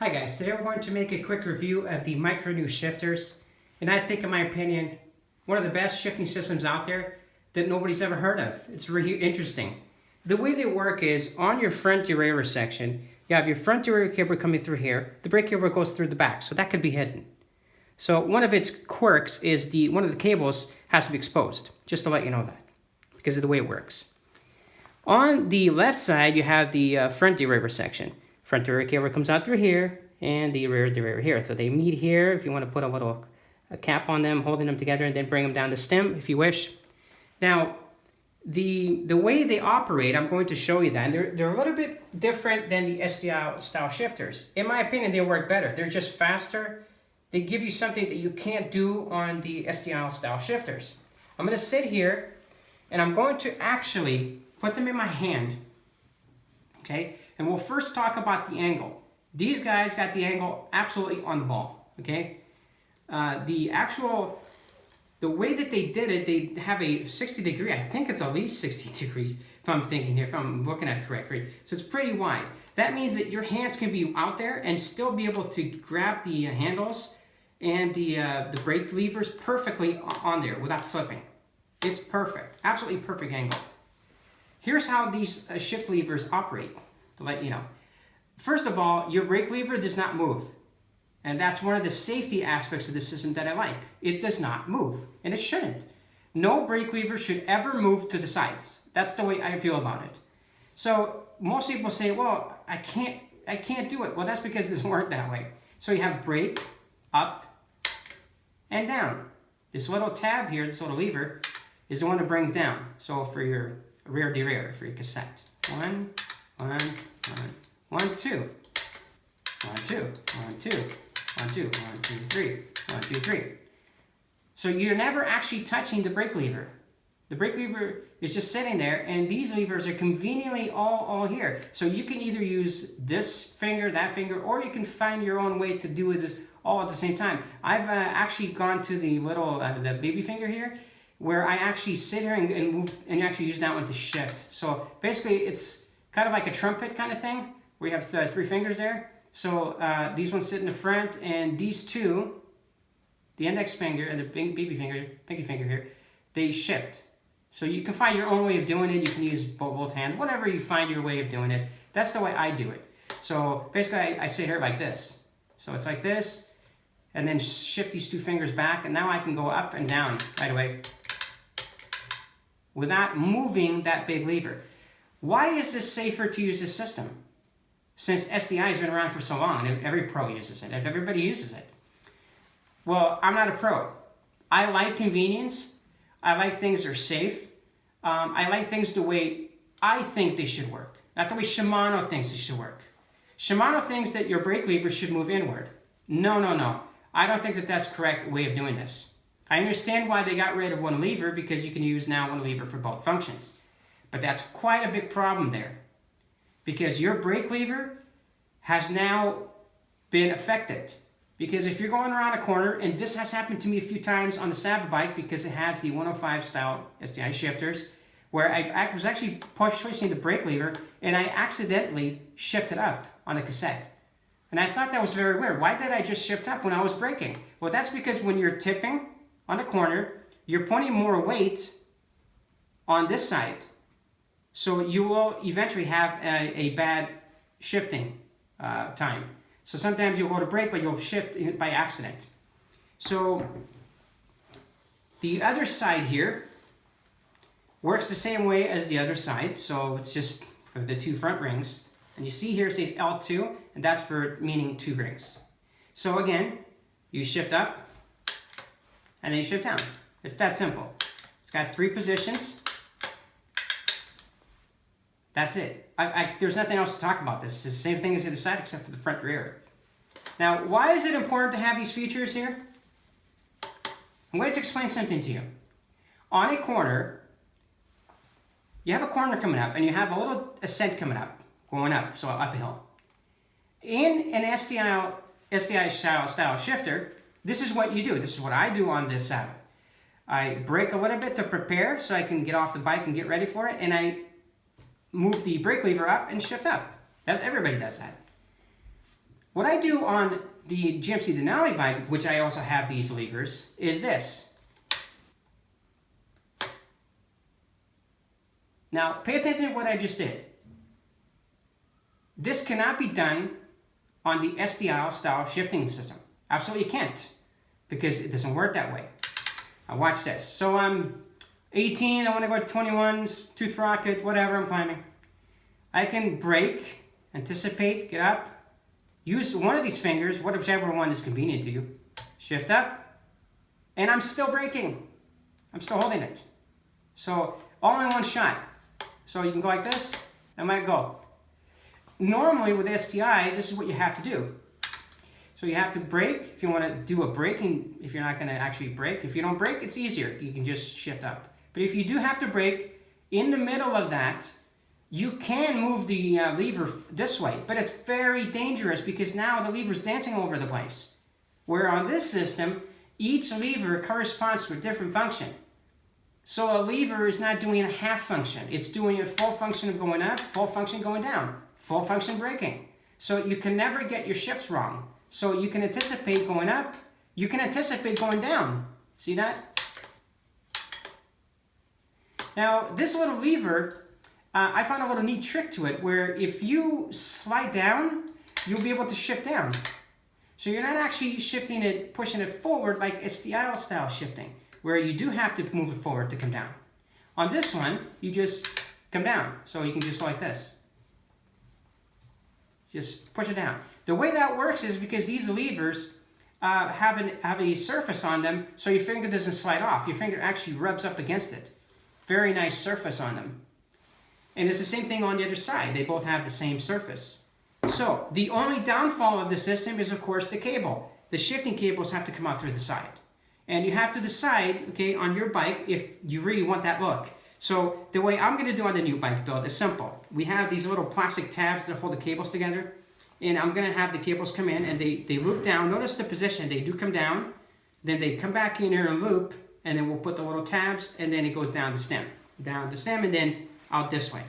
Hi guys, today we're going to make a quick review of the Micronew shifters, and I think in my opinion one of the best shifting systems out there that nobody's ever heard of. It's really interesting. The way they work is on your front derailleur section, you have your front derailleur cable coming through here, the brake cable goes through the back, so that could be hidden. So one of its quirks is one of the cables has to be exposed, just to let you know that, because of the way it works. On the left side you have the front derailleur section. Front derailleur cable comes out through here, and the rear derailleur here. So they meet here if you want to put a cap on them, holding them together, and then bring them down the stem if you wish. Now, the way they operate, I'm going to show you that. And they're a little bit different than the SDI style shifters. In my opinion, they work better. They're just faster. They give you something that you can't do on the SDI style shifters. I'm going to sit here, and I'm going to actually put them in my hand, okay? And we'll first talk about the angle. These guys got the angle absolutely on the ball, okay? The way that they did it, they have a 60 degree, I think it's at least 60 degrees, if I'm thinking here, if I'm looking at it correctly. So it's pretty wide. That means that your hands can be out there and still be able to grab the handles and the brake levers perfectly on there without slipping. It's perfect, absolutely perfect angle. Here's how these shift levers operate, to let you know. First of all, your brake lever does not move. And that's one of the safety aspects of the system that I like. It does not move, and it shouldn't. No brake lever should ever move to the sides. That's the way I feel about it. So most people say, well, I can't do it. Well, that's because it doesn't work that way. So you have brake, up, and down. This little tab here, this little lever, is the one that brings down. So for your rear derailleur, for your cassette. 1, 1, 1, 1, 2. 1, 2, 1, 2, 1, 2, 1, 2, 3, 1, 2, 3. So you're never actually touching the brake lever. The brake lever is just sitting there, and these levers are conveniently all here. So you can either use this finger, that finger, or you can find your own way to do it all at the same time. I've actually gone to the little, the baby finger here, where I actually sit here and move, and you actually use that one to shift. So basically it's kind of like a trumpet kind of thing, where you have 3 fingers there. So these ones sit in the front, and these two, the index finger and the pinky finger here, they shift. So you can find your own way of doing it. You can use both hands, whatever you find your way of doing it. That's the way I do it. So basically I sit here like this. So it's like this, and then shift these 2 fingers back, and now I can go up and down right away without moving that big lever. Why is this safer to use this system? Since SDI has been around for so long, and every pro uses it, everybody uses it. Well, I'm not a pro. I like convenience. I like things that are safe. I like things the way I think they should work, not the way Shimano thinks they should work. Shimano thinks that your brake lever should move inward. No, no, no. I don't think that that's the correct way of doing this. I understand why they got rid of one lever, because you can use now one lever for both functions. But that's quite a big problem there, because your brake lever has now been affected. Because if you're going around a corner, and this has happened to me a few times on the Savage bike, because it has the 105 style SDI shifters, where I was actually pushing the brake lever, and I accidentally shifted up on the cassette. And I thought that was very weird. Why did I just shift up when I was braking? Well, that's because when you're tipping on a corner, you're putting more weight on this side. So you will eventually have a bad shifting time. So sometimes you'll go to brake, but you'll shift by accident. So the other side here works the same way as the other side. So it's just for the 2 front rings. And you see here it says L2, and that's for meaning 2 rings. So again, you shift up, and then you shift down. It's that simple. It's got 3 positions. That's it. There's nothing else to talk about this. It's the same thing as the other side, except for the front rear. Now, why is it important to have these features here? I'm going to explain something to you. On a corner, you have a corner coming up, and you have a little ascent coming up, going up, so uphill. In an SDI style shifter, this is what you do. This is what I do on this saddle. I brake a little bit to prepare so I can get off the bike and get ready for it, and I move the brake lever up and shift up. Everybody does that. What I do on the GMC Denali bike, which I also have these levers, is this. Now, pay attention to what I just did. This cannot be done on the STI style shifting system. Absolutely can't, because it doesn't work that way. Now watch this. So I'm 18, I want to go to 21s, tooth rocket, whatever I'm climbing. I can brake, anticipate, get up, use one of these fingers, whichever one is convenient to you, shift up, and I'm still braking. I'm still holding it. So all in one shot. So you can go like this, and might go. Normally with STI, this is what you have to do. So you have to brake if you want to do a braking, if you're not going to actually brake. If you don't brake, it's easier. You can just shift up. But if you do have to brake, in the middle of that, you can move the lever this way. But it's very dangerous because now the lever's dancing all over the place. Where on this system, each lever corresponds to a different function. So a lever is not doing a half function. It's doing a full function of going up, full function going down, full function braking. So you can never get your shifts wrong. So you can anticipate going up, you can anticipate going down. See that? Now this little lever, I found a little neat trick to it where if you slide down, you'll be able to shift down. So you're not actually shifting it, pushing it forward like STI style shifting, where you do have to move it forward to come down. On this one, you just come down. So you can just go like this. Just push it down. The way that works is because these levers have a surface on them, so your finger doesn't slide off. Your finger actually rubs up against it. Very nice surface on them. And it's the same thing on the other side. They both have the same surface. So the only downfall of the system is, of course, the cable. The shifting cables have to come out through the side. And you have to decide, okay, on your bike if you really want that look. So the way I'm going to do on the new bike build is simple. We have these little plastic tabs that hold the cables together. And I'm going to have the cables come in and they loop down. Notice the position. They do come down. Then they come back in here and loop. And then we'll put the little tabs. And then it goes down the stem. Down the stem and then out this way.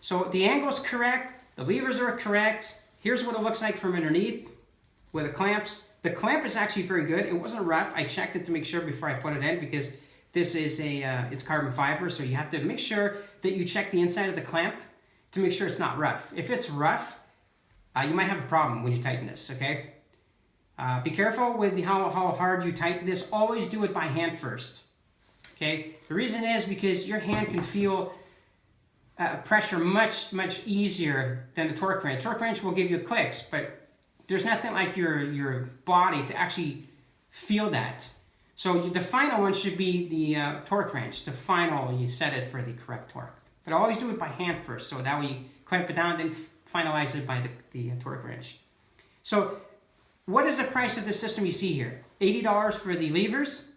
So the angle's correct. The levers are correct. Here's what it looks like from underneath with the clamps. The clamp is actually very good. It wasn't rough. I checked it to make sure before I put it in because this is it's carbon fiber. So you have to make sure that you check the inside of the clamp to make sure it's not rough. If it's rough, you might have a problem when you tighten this, okay? Be careful with how hard you tighten this. Always do it by hand first, okay? The reason is because your hand can feel pressure much easier than the torque wrench. Torque wrench will give you clicks, but there's nothing like your body to actually feel that. So the final one should be the torque wrench. The final, you set it for the correct torque. But always do it by hand first, so that way you clamp it down, then finalize it by the torque wrench. So what is the price of the system you see here? $80 for the levers,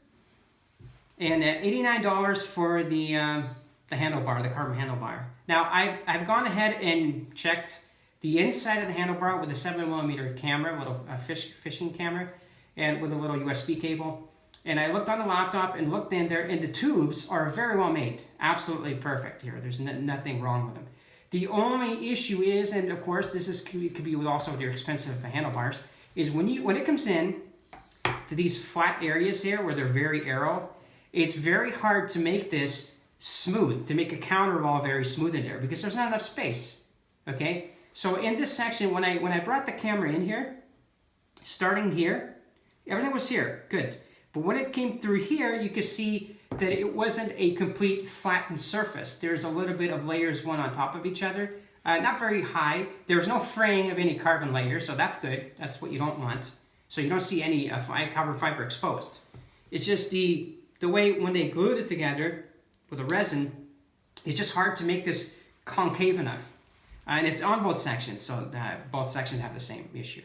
and $89 for the handlebar, the carbon handlebar. Now I've gone ahead and checked the inside of the handlebar with a 7mm camera, a little fishing camera, and with a little USB cable. And I looked on the laptop and looked in there, and the tubes are very well made. Absolutely perfect here. There's nothing wrong with them. The only issue is, and of course this could be with also your expensive handlebars, is when it comes in to these flat areas here where they're very aero, it's very hard to make this smooth, to make a counterwall very smooth in there because there's not enough space, okay? So in this section, when I brought the camera in here, starting here, everything was here, good. But when it came through here, you could see that it wasn't a complete flattened surface. There's a little bit of layers one on top of each other. Not very high. There's no fraying of any carbon layers, so that's good. That's what you don't want. So you don't see any carbon fiber exposed. It's just the way when they glued it together with a resin, it's just hard to make this concave enough. And it's on both sections, so both sections have the same issue.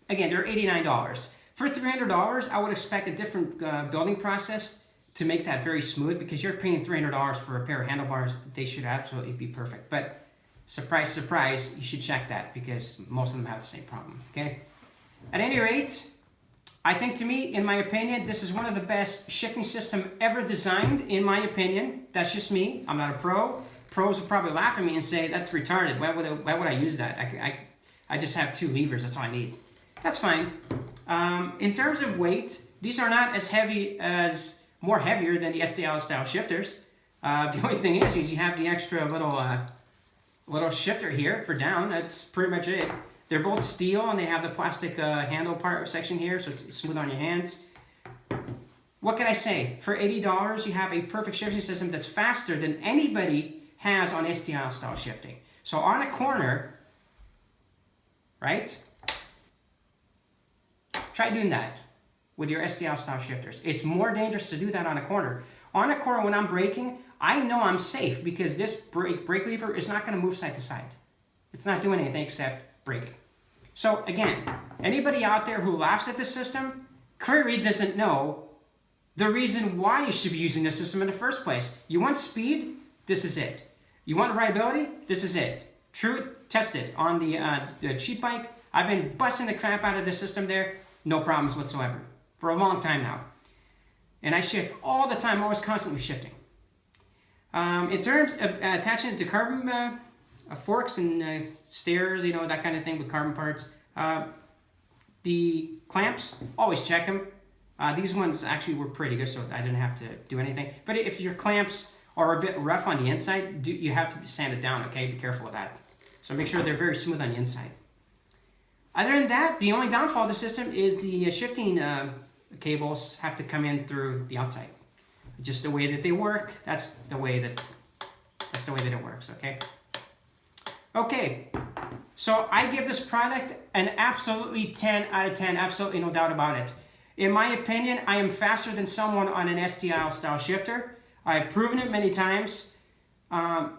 Again, they're $89. For $300, I would expect a different building process to make that very smooth because you're paying $300 for a pair of handlebars. They should absolutely be perfect. But surprise, surprise, you should check that because most of them have the same problem, okay? At any rate, I think to me, in my opinion, this is one of the best shifting system ever designed, in my opinion. That's just me. I'm not a pro. Pros will probably laugh at me and say, that's retarded. Why would I use that? I just have 2 levers, that's all I need. That's fine. In terms of weight, these are not as heavy as, more heavier than the STL style shifters. The only thing is you have the extra little shifter here for down. That's pretty much it. They're both steel and they have the plastic handle part section here, so it's smooth on your hands. What can I say? For $80, you have a perfect shifting system that's faster than anybody has on STL style shifting. So on a corner, right? Try doing that with your STL style shifters. It's more dangerous to do that on a corner. On a corner, when I'm braking, I know I'm safe because this brake lever is not going to move side to side. It's not doing anything except braking. So again, anybody out there who laughs at this system clearly doesn't know the reason why you should be using this system in the first place. You want speed? This is it. You want reliability? This is it. True, tested on the cheap bike. I've been busting the crap out of this system there. No problems whatsoever for a long time now. And I shift all the time, always constantly shifting. In terms of attaching it to carbon forks and stairs, you know, that kind of thing with carbon parts. The clamps, always check them. These ones actually were pretty good, so I didn't have to do anything. But if your clamps are a bit rough on the inside, you have to sand it down, okay? Be careful of that. So make sure they're very smooth on the inside. Other than that, the only downfall of the system is the shifting cables have to come in through the outside. Just the way that they work, that's the way that it works, okay? Okay, so I give this product an absolutely 10 out of 10, absolutely no doubt about it. In my opinion, I am faster than someone on an STL style shifter. I've proven it many times. On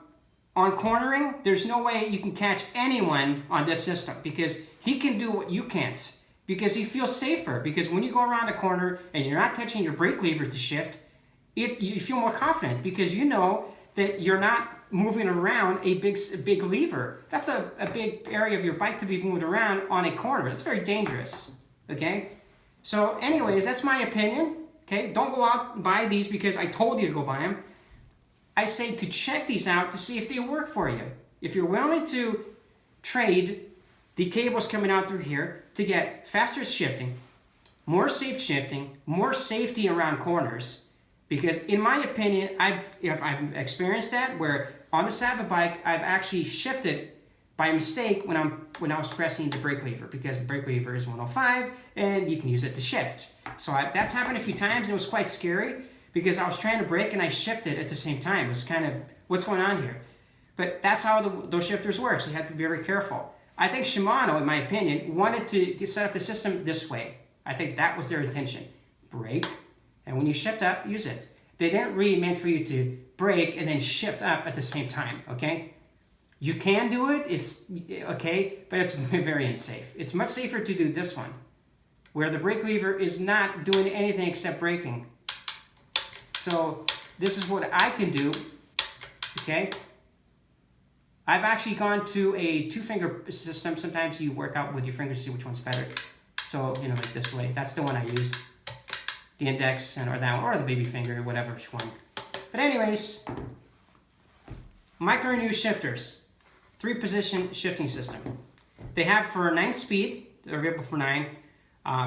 cornering, there's no way you can catch anyone on this system because he can do what you can't. Because he feels safer. Because when you go around a corner and you're not touching your brake lever to shift, you feel more confident because you know that you're not moving around a big lever. That's a big area of your bike to be moved around on a corner. That's very dangerous. Okay? So anyways, that's my opinion. Okay? Don't go out and buy these because I told you to go buy them. I say to check these out to see if they work for you. If you're willing to trade the cables coming out through here to get faster shifting, more safe shifting, more safety around corners, because in my opinion, I've experienced that where on the Sava bike, I've actually shifted by mistake when I was pressing the brake lever because the brake lever is 105 and you can use it to shift. So that's happened a few times and it was quite scary because I was trying to brake and I shifted at the same time. It was kind of, what's going on here? But that's how those shifters work, so you have to be very careful. I think Shimano, in my opinion, wanted to set up the system this way. I think that was their intention. Brake, and when you shift up, use it. They didn't really meant for you to brake and then shift up at the same time, okay? You can do it, it's okay, but it's very unsafe. It's much safer to do this one, where the brake lever is not doing anything except braking. So this is what I can do, okay? I've actually gone to a 2-finger system. Sometimes you work out with your fingers to see which one's better. So, you know, like this way. That's the one I use. The index or that one, or the baby finger, whatever, which one. But anyways, Micronew shifters. 3-position shifting system. They have for 9 speed. They're available for 9.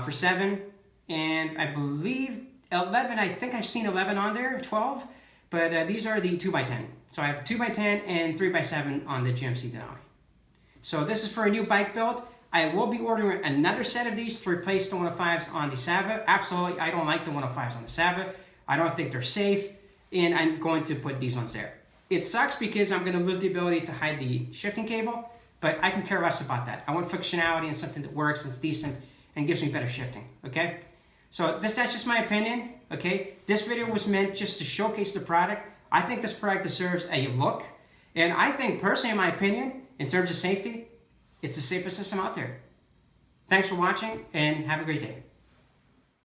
For 7. And I believe 11. I think I've seen 11 on there, 12. But these are the 2x10. So I have 2x10 and 3x7 on the GMC Denali. So this is for a new bike build. I will be ordering another set of these to replace the 105s on the Sava. Absolutely, I don't like the 105s on the Sava. I don't think they're safe, and I'm going to put these ones there. It sucks because I'm going to lose the ability to hide the shifting cable, but I can care less about that. I want functionality and something that works and is decent and gives me better shifting, okay? So that's just my opinion, okay? This video was meant just to showcase the product. I think this product deserves a look, and I think personally, in my opinion, in terms of safety, it's the safest system out there. Thanks for watching, and have a great day.